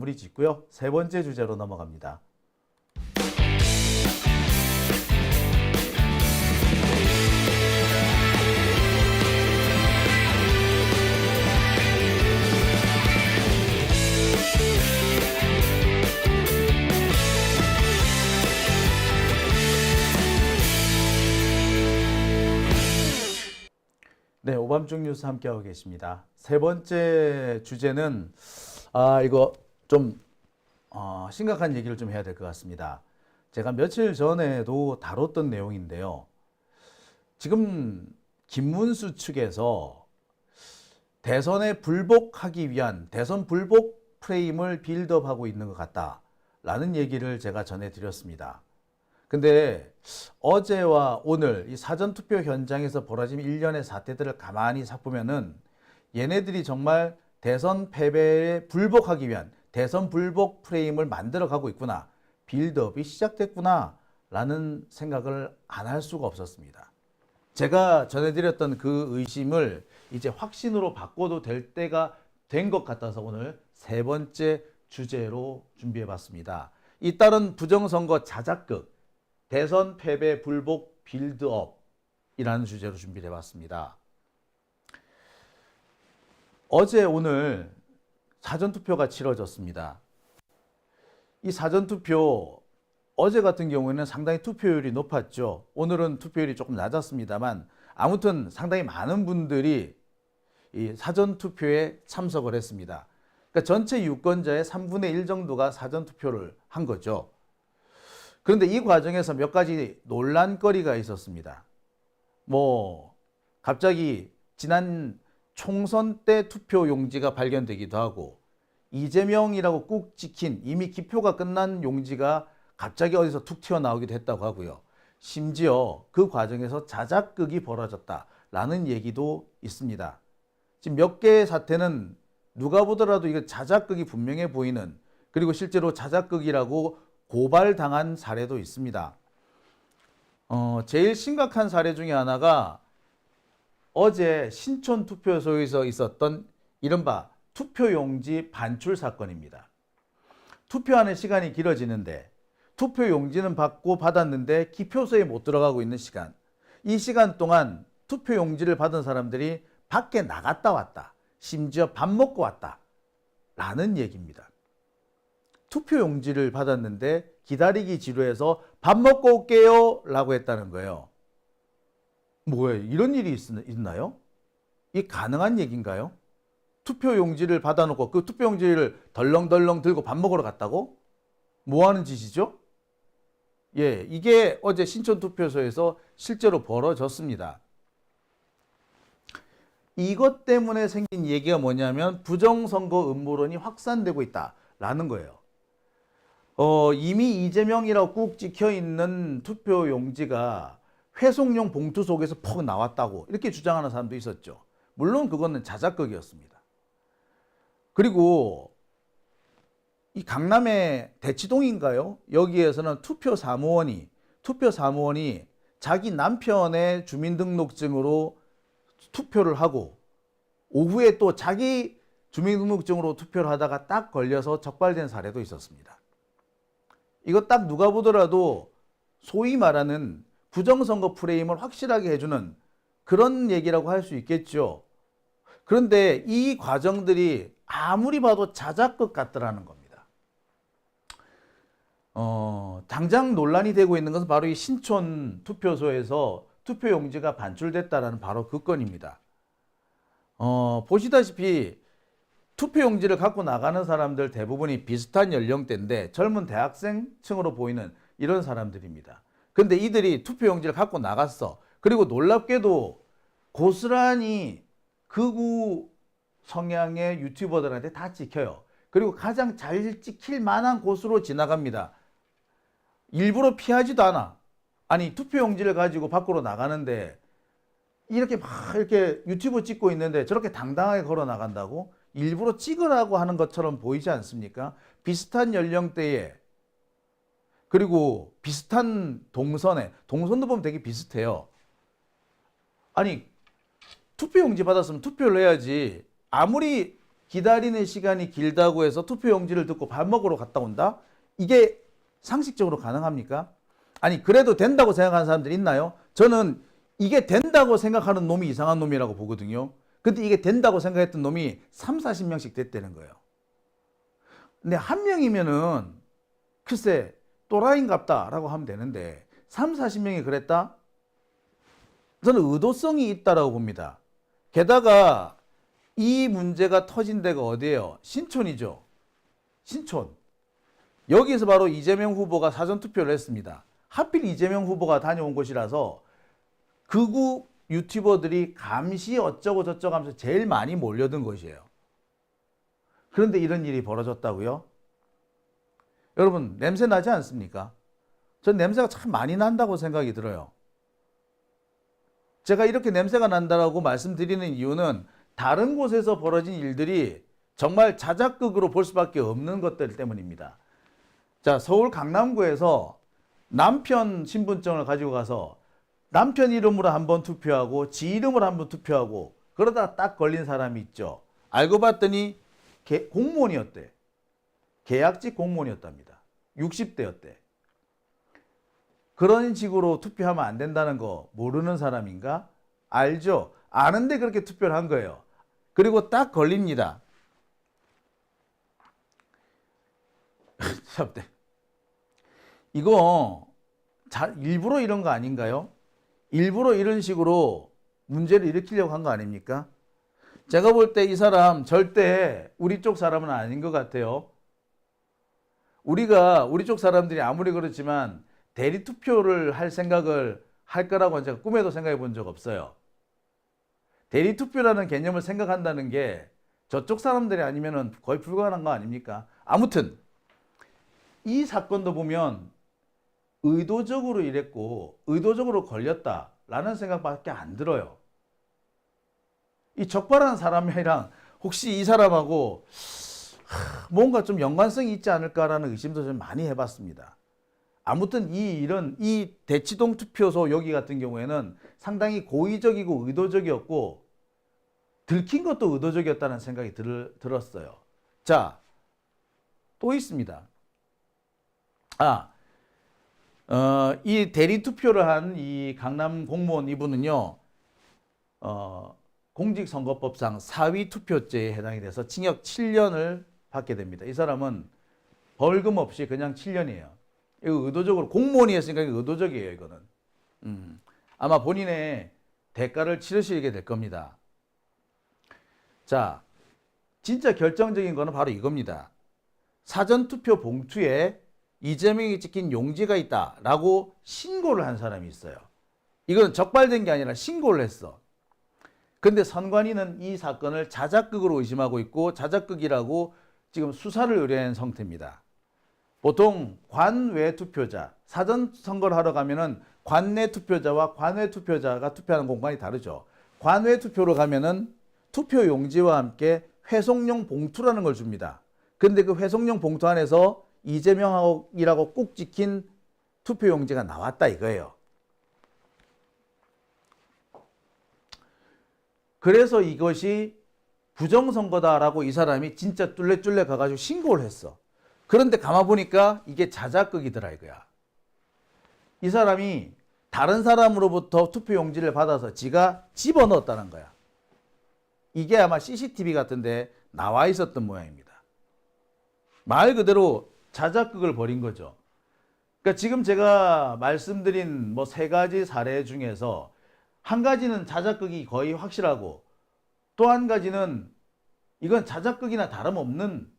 마무리 짓고요. 세 번째 주제로 넘어갑니다. 네, 오밤중 뉴스 함께하고 계십니다. 세 번째 주제는 이거 좀 심각한 얘기를 좀 해야 될 것 같습니다. 제가 며칠 전에도 다뤘던 내용인데요. 지금 김문수 측에서 대선에 불복하기 위한 대선 불복 프레임을 빌드업하고 있는 것 같다라는 얘기를 제가 전해드렸습니다. 근데 어제와 오늘 이 사전투표 현장에서 벌어진 일련의 사태들을 가만히 살펴보면은 얘네들이 정말 대선 패배에 불복하기 위한 대선 불복 프레임을 만들어가고 있구나, 빌드업이 시작됐구나 라는 생각을 안 할 수가 없었습니다. 제가 전해드렸던 그 의심을 이제 확신으로 바꿔도 될 때가 된 것 같아서 오늘 세 번째 주제로 준비해봤습니다. 잇따른 부정선거 자작극, 대선 패배 불복 빌드업이라는 주제로 준비를 해봤습니다. 어제 오늘 사전투표가 치러졌습니다. 이 사전투표 어제 같은 경우에는 상당히 투표율이 높았죠. 오늘은 투표율이 조금 낮았습니다만 아무튼 상당히 많은 분들이 이 사전투표에 참석을 했습니다. 그러니까 전체 유권자의 3분의 1 정도가 사전투표를 한 거죠. 그런데 이 과정에서 몇 가지 논란거리가 있었습니다. 갑자기 지난 총선 때 투표 용지가 발견되기도 하고, 이재명이라고 꾹 찍힌 이미 기표가 끝난 용지가 갑자기 어디서 툭 튀어나오기도 했다고 하고요. 심지어 그 과정에서 자작극이 벌어졌다라는 얘기도 있습니다. 지금 몇 개의 사태는 누가 보더라도 이거 자작극이 분명해 보이는, 그리고 실제로 자작극이라고 고발당한 사례도 있습니다. 제일 심각한 사례 중에 하나가 어제 신촌 투표소에서 있었던 이른바 투표용지 반출 사건입니다. 투표하는 시간이 길어지는데 투표용지는 받았는데 기표소에 못 들어가고 있는 시간, 이 시간 동안 투표용지를 받은 사람들이 밖에 나갔다 왔다, 심지어 밥 먹고 왔다 라는 얘기입니다. 투표용지를 받았는데 기다리기 지루해서 밥 먹고 올게요 라고 했다는 거예요. 뭐예요? 이런 일이 있나요? 이 가능한 얘기인가요? 투표용지를 받아놓고 그 투표용지를 덜렁덜렁 들고 밥 먹으러 갔다고? 뭐 하는 짓이죠? 예, 이게 어제 신촌 투표소에서 실제로 벌어졌습니다. 이것 때문에 생긴 얘기가 뭐냐면 부정선거 음모론이 확산되고 있다라는 거예요. 이미 이재명이라고 꾹 찍혀있는 투표용지가 회송용 봉투 속에서 퍽 나왔다고 이렇게 주장하는 사람도 있었죠. 물론 그거는 자작극이었습니다. 그리고 이 강남의 대치동인가요? 여기에서는 투표사무원이 자기 남편의 주민등록증으로 투표를 하고 오후에 또 자기 주민등록증으로 투표를 하다가 딱 걸려서 적발된 사례도 있었습니다. 이거 딱 누가 보더라도 소위 말하는 부정선거 프레임을 확실하게 해주는 그런 얘기라고 할 수 있겠죠. 그런데 이 과정들이 아무리 봐도 자작극 같더라는 겁니다. 당장 논란이 되고 있는 것은 바로 이 신촌 투표소에서 투표용지가 반출됐다라는 바로 그 건입니다. 보시다시피 투표용지를 갖고 나가는 사람들 대부분이 비슷한 연령대인데 젊은 대학생층으로 보이는 이런 사람들입니다. 근데 이들이 투표용지를 갖고 나갔어. 그리고 놀랍게도 고스란히 극우 성향의 유튜버들한테 다 찍혀요. 그리고 가장 잘 찍힐 만한 곳으로 지나갑니다. 일부러 피하지도 않아. 아니, 투표용지를 가지고 밖으로 나가는데 이렇게 유튜브 찍고 있는데 저렇게 당당하게 걸어 나간다고? 일부러 찍으라고 하는 것처럼 보이지 않습니까? 비슷한 연령대에, 그리고 비슷한 동선도 보면 되게 비슷해요. 아니, 투표용지 받았으면 투표를 해야지. 아무리 기다리는 시간이 길다고 해서 투표용지를 듣고 밥 먹으러 갔다 온다? 이게 상식적으로 가능합니까? 아니, 그래도 된다고 생각하는 사람들이 있나요? 저는 이게 된다고 생각하는 놈이 이상한 놈이라고 보거든요. 근데 이게 된다고 생각했던 놈이 3, 40명씩 됐다는 거예요. 근데 한 명이면은 글쎄 또라이인갑다라고 하면 되는데 3, 40명이 그랬다? 저는 의도성이 있다라고 봅니다. 게다가 이 문제가 터진 데가 어디예요? 신촌이죠. 신촌. 여기서 바로 이재명 후보가 사전투표를 했습니다. 하필 이재명 후보가 다녀온 곳이라서 극우 유튜버들이 감시 어쩌고 저쩌고 하면서 제일 많이 몰려든 것이에요. 그런데 이런 일이 벌어졌다고요? 여러분, 냄새 나지 않습니까? 전 냄새가 참 많이 난다고 생각이 들어요. 제가 이렇게 냄새가 난다고 말씀드리는 이유는 다른 곳에서 벌어진 일들이 정말 자작극으로 볼 수밖에 없는 것들 때문입니다. 자, 서울 강남구에서 남편 신분증을 가지고 가서 남편 이름으로 한번 투표하고 지 이름으로 한번 투표하고 그러다 딱 걸린 사람이 있죠. 알고 봤더니 공무원이었대. 계약직 공무원이었답니다. 60대였대. 그런 식으로 투표하면 안 된다는 거 모르는 사람인가? 알죠. 아는데 그렇게 투표를 한 거예요. 그리고 딱 걸립니다. 이거 일부러 이런 거 아닌가요? 일부러 이런 식으로 문제를 일으키려고 한 거 아닙니까? 제가 볼 때 이 사람 절대 우리 쪽 사람은 아닌 것 같아요. 우리 쪽 사람들이 아무리 그렇지만 대리 투표를 할 생각을 할 거라고 제가 꿈에도 생각해 본 적 없어요. 대리 투표라는 개념을 생각한다는 게 저쪽 사람들이 아니면 거의 불가능한 거 아닙니까? 아무튼 이 사건도 보면 의도적으로 이랬고 의도적으로 걸렸다라는 생각밖에 안 들어요. 이 적발한 사람이랑 혹시 이 사람하고 뭔가 좀 연관성이 있지 않을까라는 의심도 좀 많이 해봤습니다. 아무튼 이 대치동 투표소 여기 같은 경우에는 상당히 고의적이고 의도적이었고 들킨 것도 의도적이었다는 생각이 들었어요. 자, 또 있습니다. 이 대리 투표를 한 이 강남 공무원 이분은요, 공직선거법상 사위 투표죄에 해당이 돼서 징역 7년을 받게 됩니다. 이 사람은 벌금 없이 그냥 7년이에요. 이거 의도적으로 공무원이 했으니까 의도적이에요, 이거는. 아마 본인의 대가를 치르시게 될 겁니다. 자, 진짜 결정적인 거는 바로 이겁니다. 사전투표 봉투에 이재명이 찍힌 용지가 있다라고 신고를 한 사람이 있어요. 이건 적발된 게 아니라 신고를 했어. 근데 선관위는 이 사건을 자작극으로 의심하고 있고 자작극이라고 지금 수사를 의뢰한 상태입니다. 보통 관외 투표자, 사전 선거를 하러 가면은 관내 투표자와 관외 투표자가 투표하는 공간이 다르죠. 관외 투표로 가면은 투표 용지와 함께 회송용 봉투라는 걸 줍니다. 근데 그 회송용 봉투 안에서 이재명이라고 꾹 찍힌 투표 용지가 나왔다 이거예요. 그래서 이것이 부정선거다라고 이 사람이 진짜 뚫레뚫레 가가지고 신고를 했어. 그런데 가만 보니까 이게 자작극이더라 이거야. 이 사람이 다른 사람으로부터 투표 용지를 받아서 지가 집어넣었다는 거야. 이게 아마 CCTV 같은데 나와 있었던 모양입니다. 말 그대로 자작극을 벌인 거죠. 그러니까 지금 제가 말씀드린 뭐 3가지 사례 중에서 한 가지는 자작극이 거의 확실하고 또 한 가지는 이건 자작극이나 다름없는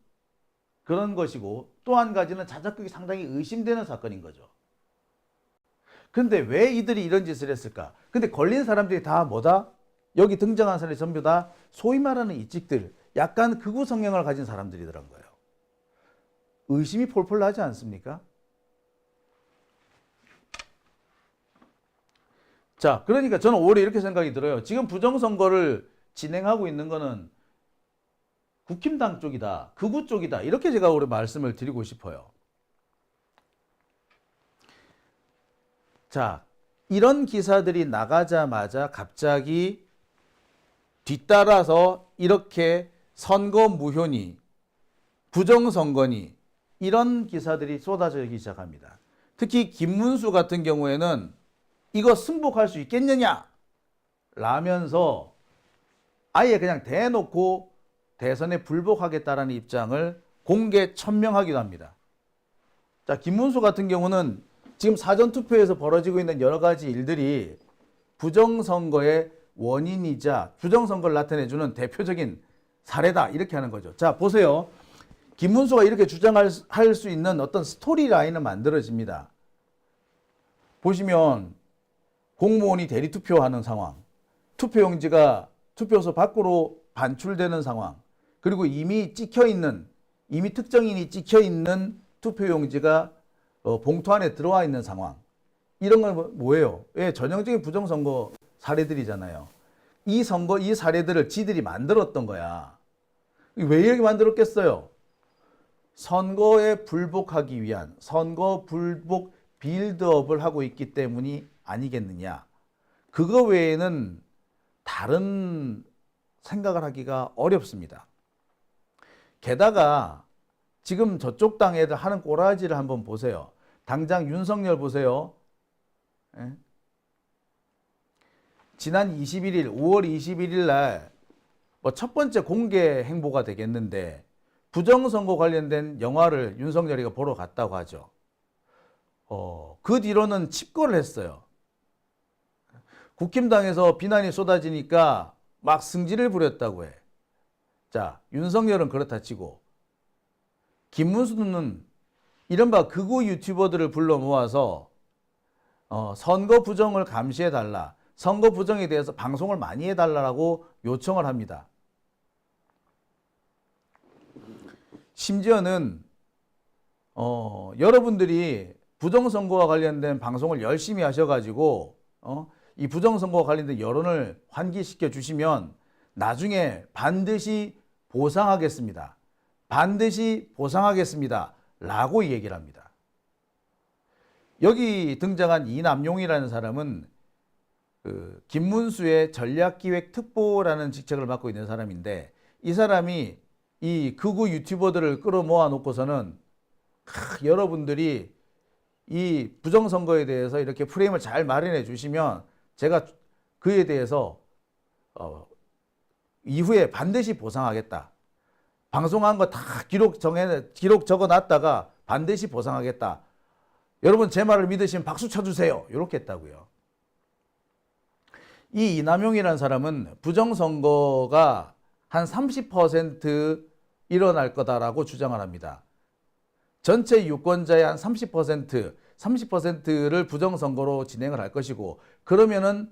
그런 것이고 또 한 가지는 자작극이 상당히 의심되는 사건인 거죠. 근데 왜 이들이 이런 짓을 했을까? 근데 걸린 사람들이 다 뭐다? 여기 등장한 사람이 전부 다 소위 말하는 이찍들, 약간 극우 성향을 가진 사람들이더란 거예요. 의심이 폴폴 나지 않습니까? 자, 그러니까 저는 오히려 이렇게 생각이 들어요. 지금 부정선거를 진행하고 있는 거는 국힘당 쪽이다, 극우 쪽이다, 이렇게 제가 오히려 말씀을 드리고 싶어요. 자, 이런 기사들이 나가자마자 갑자기 뒤따라서 이렇게 선거 무효니, 부정선거니 이런 기사들이 쏟아지기 시작합니다. 특히 김문수 같은 경우에는 이거 승복할 수 있겠느냐 라면서 아예 그냥 대놓고 대선에 불복하겠다라는 입장을 공개 천명하기도 합니다. 자, 김문수 같은 경우는 지금 사전투표에서 벌어지고 있는 여러 가지 일들이 부정선거의 원인이자 부정선거를 나타내주는 대표적인 사례다 이렇게 하는 거죠. 자, 보세요. 김문수가 이렇게 주장할 수 있는 어떤 스토리 라인은 만들어집니다. 보시면 공무원이 대리투표하는 상황, 투표용지가 투표소 밖으로 반출되는 상황, 그리고 이미 특정인이 찍혀있는 투표용지가 봉투 안에 들어와 있는 상황. 이런 건 뭐예요? 예, 전형적인 부정선거 사례들이잖아요. 이 사례들을 지들이 만들었던 거야. 왜 이렇게 만들었겠어요? 선거에 불복하기 위한 선거 불복 빌드업을 하고 있기 때문이 아니겠느냐. 그거 외에는 다른 생각을 하기가 어렵습니다. 게다가 지금 저쪽 당 애들 하는 꼬라지를 한번 보세요. 당장 윤석열 보세요. 예? 지난 21일, 5월 21일 날 뭐 첫 번째 공개 행보가 되겠는데 부정선거 관련된 영화를 윤석열이가 보러 갔다고 하죠. 그 뒤로는 칩거를 했어요. 국힘당에서 비난이 쏟아지니까 막 승질을 부렸다고 해. 자, 윤석열은 그렇다 치고 김문수는 이른바 극우 유튜버들을 불러 모아서 선거 부정을 감시해달라. 선거 부정에 대해서 방송을 많이 해달라고 요청을 합니다. 심지어는 여러분들이 부정선거와 관련된 방송을 열심히 하셔가지고 이 부정선거와 관련된 여론을 환기시켜 주시면 나중에 반드시 보상하겠습니다. 반드시 보상하겠습니다. 라고 얘기를 합니다. 여기 등장한 이남용이라는 사람은 김문수의 전략기획특보라는 직책을 맡고 있는 사람인데 이 사람이 이 극우 유튜버들을 끌어모아 놓고서는 여러분들이 이 부정선거에 대해서 이렇게 프레임을 잘 마련해 주시면 제가 그에 대해서 이후에 반드시 보상하겠다. 방송한 거 다 기록 적어 놨다가 반드시 보상하겠다. 여러분 제 말을 믿으시면 박수 쳐주세요. 이렇게 했다고요. 이 이남용이라는 사람은 부정선거가 한 30% 일어날 거다라고 주장을 합니다. 전체 유권자의 한 30%를 부정선거로 진행을 할 것이고 그러면은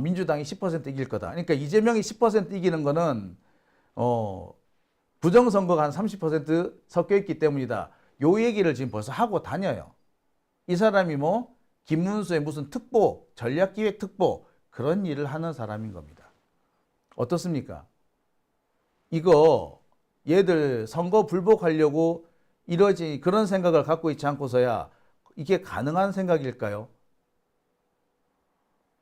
민주당이 10% 이길 거다. 그러니까 이재명이 10% 이기는 거는 부정선거가 한 30% 섞여 있기 때문이다. 요 얘기를 지금 벌써 하고 다녀요. 이 사람이 뭐 김문수의 무슨 특보, 전략기획특보 그런 일을 하는 사람인 겁니다. 어떻습니까? 이거 얘들 선거 불복하려고 그런 생각을 갖고 있지 않고서야 이게 가능한 생각일까요?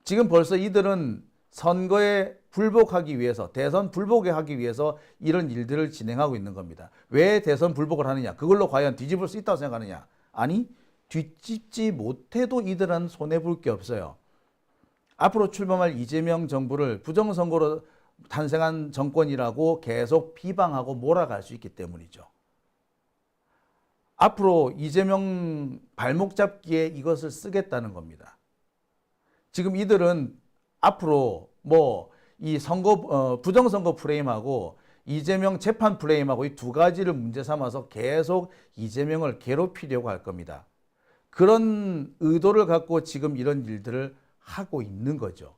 지금 벌써 이들은 선거에 불복하기 위해서 대선 불복에 하기 위해서 이런 일들을 진행하고 있는 겁니다. 왜 대선 불복을 하느냐? 그걸로 과연 뒤집을 수 있다고 생각하느냐? 아니, 뒤집지 못해도 이들은 손해볼 게 없어요. 앞으로 출범할 이재명 정부를 부정선거로 탄생한 정권이라고 계속 비방하고 몰아갈 수 있기 때문이죠. 앞으로 이재명 발목 잡기에 이것을 쓰겠다는 겁니다. 지금 이들은 앞으로 뭐 이 부정선거 프레임하고 이재명 재판 프레임하고 이 두 가지를 문제 삼아서 계속 이재명을 괴롭히려고 할 겁니다. 그런 의도를 갖고 지금 이런 일들을 하고 있는 거죠.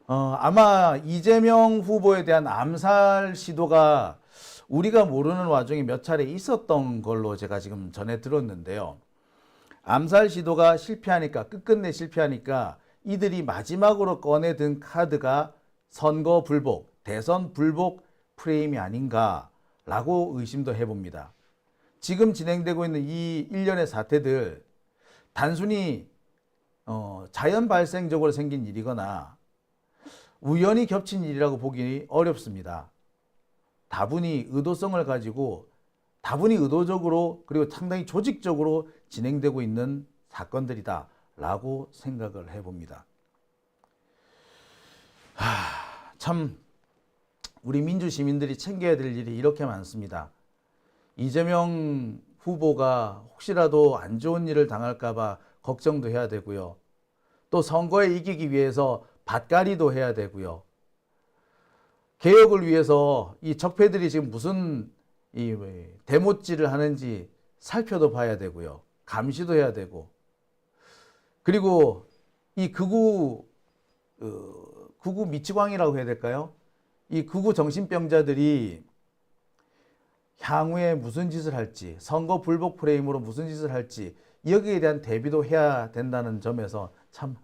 아마 이재명 후보에 대한 암살 시도가 우리가 모르는 와중에 몇 차례 있었던 걸로 제가 지금 전해 들었는데요. 암살 시도가 끝끝내 실패하니까 이들이 마지막으로 꺼내든 카드가 선거 불복, 대선 불복 프레임이 아닌가라고 의심도 해봅니다. 지금 진행되고 있는 이 일련의 사태들 단순히 자연 발생적으로 생긴 일이거나 우연히 겹친 일이라고 보기 어렵습니다. 다분히 의도성을 가지고 다분히 의도적으로 그리고 상당히 조직적으로 진행되고 있는 사건들이다라고 생각을 해봅니다. 참 우리 민주 시민들이 챙겨야 될 일이 이렇게 많습니다. 이재명 후보가 혹시라도 안 좋은 일을 당할까봐 걱정도 해야 되고요. 또 선거에 이기기 위해서 밭갈이도 해야 되고요. 개혁을 위해서 이 적폐들이 지금 무슨 이 대못질을 하는지 살펴도 봐야 되고요. 감시도 해야 되고. 그리고 이 극우 미치광이라고 해야 될까요? 이 극우 정신병자들이 향후에 무슨 짓을 할지, 선거 불복 프레임으로 무슨 짓을 할지 여기에 대한 대비도 해야 된다는 점에서 참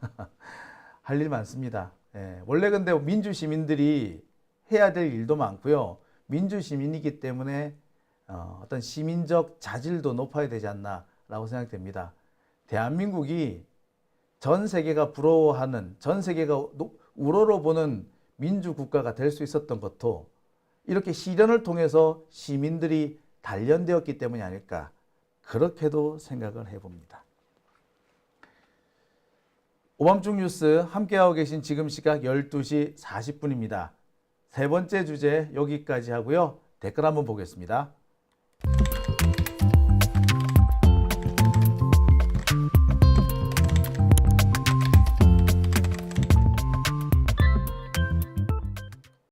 할 일 많습니다. 예, 원래 근데 민주 시민들이 해야 될 일도 많고요. 민주 시민이기 때문에 어떤 시민적 자질도 높아야 되지 않나라고 생각됩니다. 대한민국이 전 세계가 부러워하는, 전 세계가 우러러보는 민주국가가 될 수 있었던 것도 이렇게 시련을 통해서 시민들이 단련되었기 때문이 아닐까, 그렇게도 생각을 해봅니다. 오밤중 뉴스 함께하고 계신 지금 시각 12시 40분입니다. 세 번째 주제 여기까지 하고요. 댓글 한번 보겠습니다.